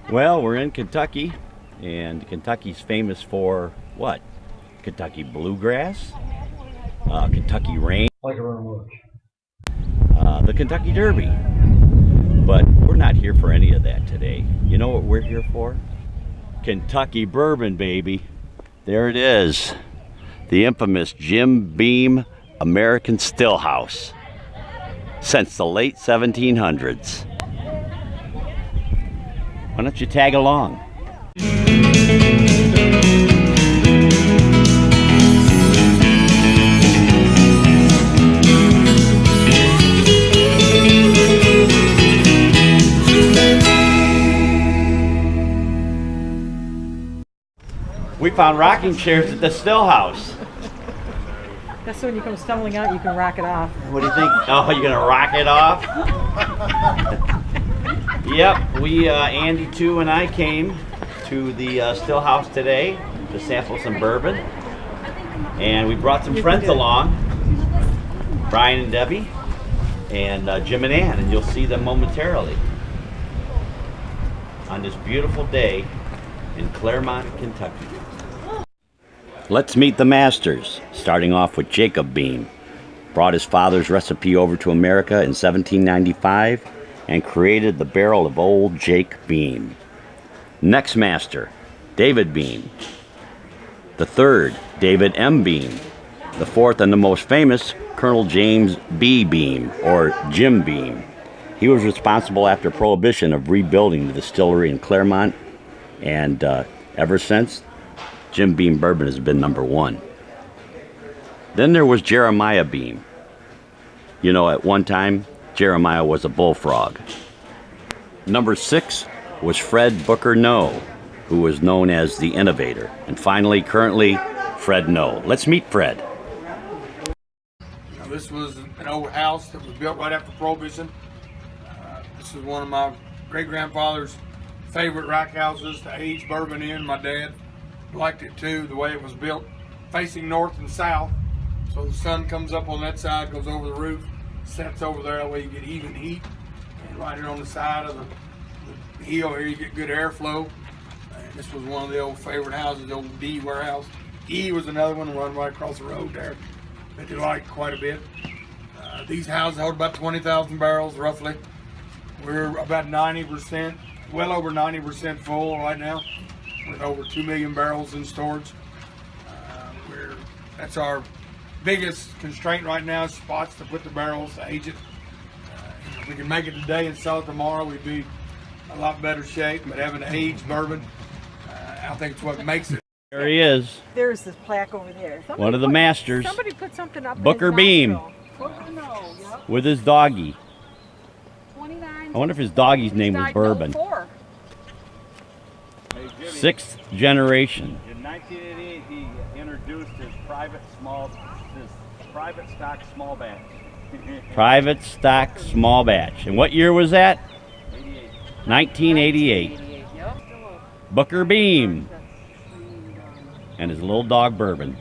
Well, we're in Kentucky, and Kentucky's famous for what? Kentucky bluegrass, Kentucky rain, Like a room the Kentucky Derby. But we're not here for any of that today. You know what we're here for? Kentucky bourbon, baby. There it is. The infamous Jim Beam American Stillhouse. Since the late 1700s. Why don't you tag along? We found rocking chairs at the Stillhouse. That's when you come stumbling out, you can rock it off. What do you think? Oh, you're gonna rock it off? Yep, Andy too and I came to the Stillhouse today to sample some bourbon. And we brought some friends along, Brian and Debbie, and Jim and Ann, and you'll see them momentarily on this beautiful day in Clermont, Kentucky. Let's meet the masters, starting off with Jacob Beam. Brought his father's recipe over to America in 1795 and created the barrel of Old Jake Beam. Next master, David Beam. The third, David M. Beam. The fourth and the most famous, Colonel James B. Beam, or Jim Beam. He was responsible after Prohibition of rebuilding the distillery in Clermont, and ever since, Jim Beam bourbon has been #1. Then there was Jeremiah Beam. You know, at one time, Jeremiah was a bullfrog. #6 was Fred Booker No, who was known as the Innovator. And finally, currently, Fred No. Let's meet Fred. Now, this was an old house that was built right after Prohibition. This is one of my great-grandfather's favorite rack houses to age bourbon in. My dad liked it too, the way it was built, facing north and south. So the sun comes up on that side, goes over the roof, sets over there, that way you get even heat. And right on the side of the hill here, you get good airflow. And this was one of the old favorite houses, the old D warehouse. E was another one run right across the road there that they liked quite a bit. These houses hold about 20,000 barrels roughly. We're about 90%, well over 90% full right now, with over 2 million barrels in storage. That's our biggest constraint right now, is spots to put the barrels to age it. If we can make it today and sell it tomorrow, we'd be a lot better shape. But having aged bourbon, I think it's what makes it. There he is, There's this plaque over there. one of the masters, Somebody put something up. Booker Beam, Yep. with his doggy. 29. I wonder if his doggy's name was Bourbon. 4. 6th generation. In 1988, he introduced his private stock small batch. Private stock small batch. And what year was that? 88. 1988. Yep. Booker Beam and his little dog Bourbon.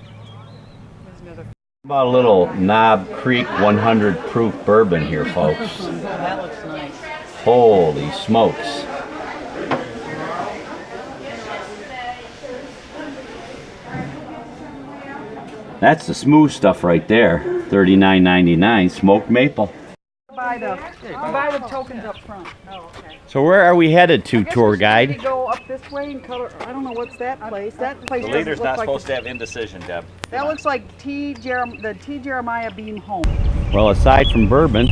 About a little Knob Creek 100 proof bourbon here, folks. That looks nice. Holy smokes. That's the smooth stuff right there. $39.99 smoked maple. Buy the tokens up front. Oh, okay. So where are we headed to, tour guide? We go up this way and color. I don't know what's that place. That place. The doesn't leader's look not like supposed to have indecision, Deb. That looks like the T. Jeremiah Beam home. Well, aside from bourbon,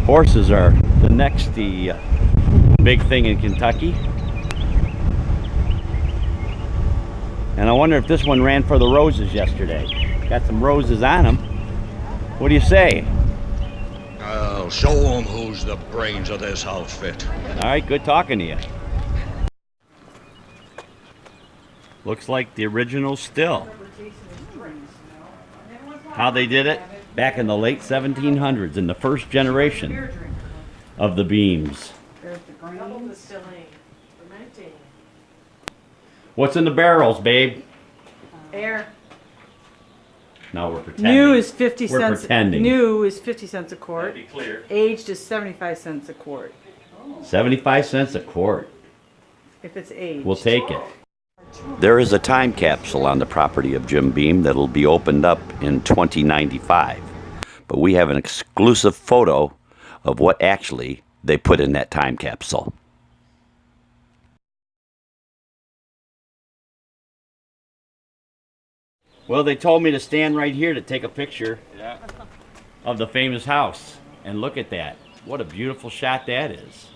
horses are the next big thing in Kentucky. And I wonder if this one ran for the roses yesterday. Got some roses on him. What do you say? I'll show them who's the brains of this outfit. All right, good talking to you. Looks like the original still. How they did it back in the late 1700s, in the first generation of the Beams. There's the green. What's in the barrels, babe? Air. No, we're pretending. New is 50 We're cents. pretending. New is 50 cents a quart. Be clear. Aged is 75 cents a quart. 75 cents a quart. If it's aged. We'll take it. There is a time capsule on the property of Jim Beam that'll be opened up in 2095. But we have an exclusive photo of what actually they put in that time capsule. Well, they told me to stand right here to take a picture of the famous house. And look at that. What a beautiful shot that is.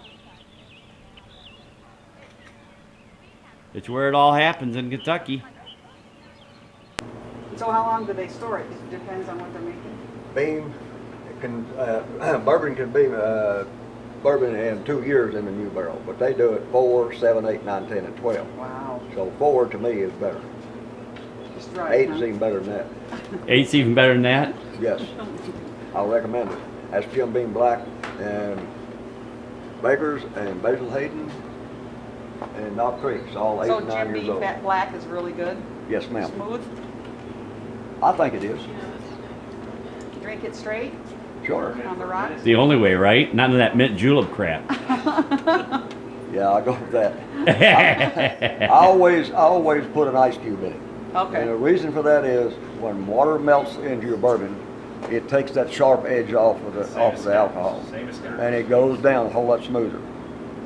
It's where it all happens in Kentucky. So how long do they store it? It depends on what they're making. Beam, it can, bourbon can be bourbon in 2 years in the new barrel, but they do it 4, 7, 8, 9, 10, and 12. Wow. So 4 to me is better. Just right. 8 is even better than that. 8's even better than that? Yes, I'll recommend it. That's Jim Beam Black and Baker's and Basil Hayden and Knob Creek's, all 8 So and 9 Jim years Beam old. Black is really good? Yes, ma'am. Smooth? I think it is. Drink it straight Sure. on the rocks? The only way, right? Not in that mint julep crap. Yeah, I'll go with that. I always put an ice cube in it. Okay. And the reason for that is when water melts into your bourbon, it takes that sharp edge off of the alcohol, and it goes down a whole lot smoother.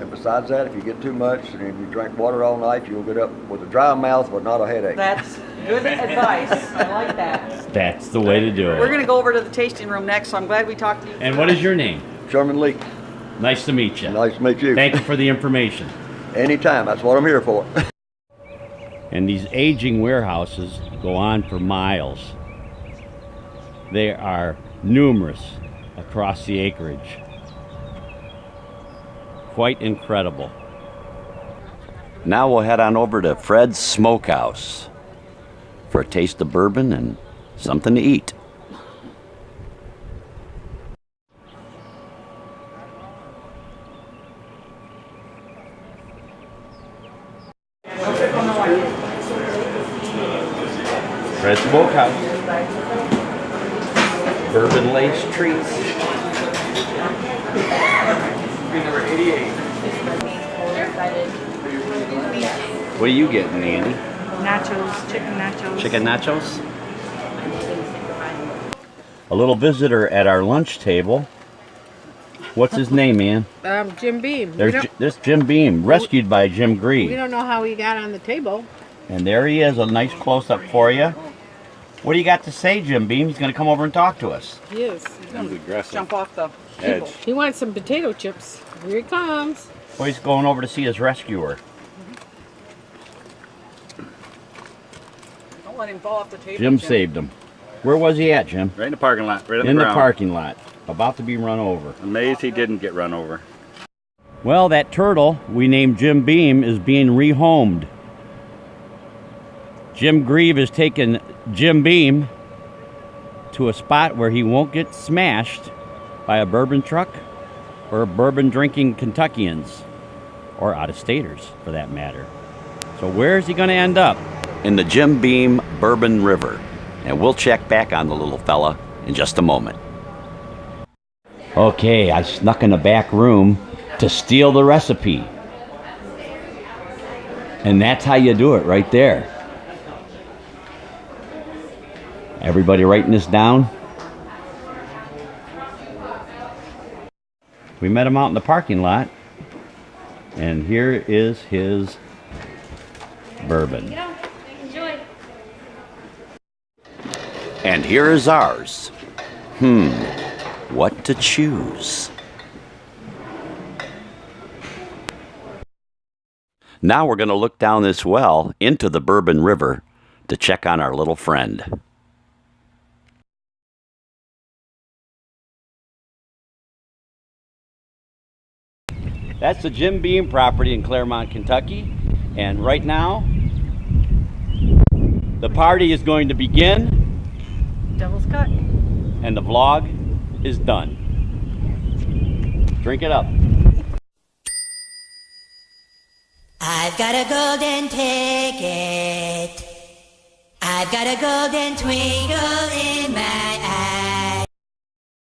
And besides that, if you get too much and if you drink water all night, you'll get up with a dry mouth but not a headache. That's good advice. I like that. That's the way to do We're it. going to go over to the tasting room next, so I'm glad we talked to you. And what is your name? Sherman Leak, Nice to meet you. nice to meet you. Thank you for the information. Anytime, that's what I'm here for. And these aging warehouses go on for miles. They are numerous across the acreage. Quite incredible. Now we'll head on over to Fred's Smokehouse for a taste of bourbon and something to eat. Fred's Smokehouse. Bourbon lace treats. Number 88. What are you getting, Andy? Nachos, chicken nachos. Chicken nachos? A little visitor at our lunch table. What's his name, man? Jim Beam. There's Jim Beam, rescued by Jim We Grieve. don't know how he got on the table. And there he is, a nice close-up for you. What do you got to say, Jim Beam? He's going to come over and talk to us. He is. Jump off the Edge. He wants some potato chips. Here he comes. Well, he's going over to see his rescuer. Don't let him fall off the table. Jim saved him. Where was he at, Jim? Right in the parking lot, right on In the the ground. parking lot, about to be run over. Amazed he didn't get run over. Well, that turtle we named Jim Beam is being rehomed. Jim Grieve has taken Jim Beam to a spot where he won't get smashed by a bourbon truck or bourbon drinking Kentuckians, or out-of-staters for that matter. So where is he going to end up? In the Jim Beam Bourbon River. And we'll check back on the little fella in just a moment. Okay, I snuck in the back room to steal the recipe. And that's how you do it right there. Everybody writing this down? We met him out in the parking lot. And here is his bourbon. Enjoy. And here is ours. What to choose? Now we're going to look down this well into the Bourbon River to check on our little friend. That's the Jim Beam property in Clermont, Kentucky. And right now, the party is going to begin. Devil's cut. And the vlog is done. Drink it up. I've got a golden ticket. I've got a golden twinkle in my eye.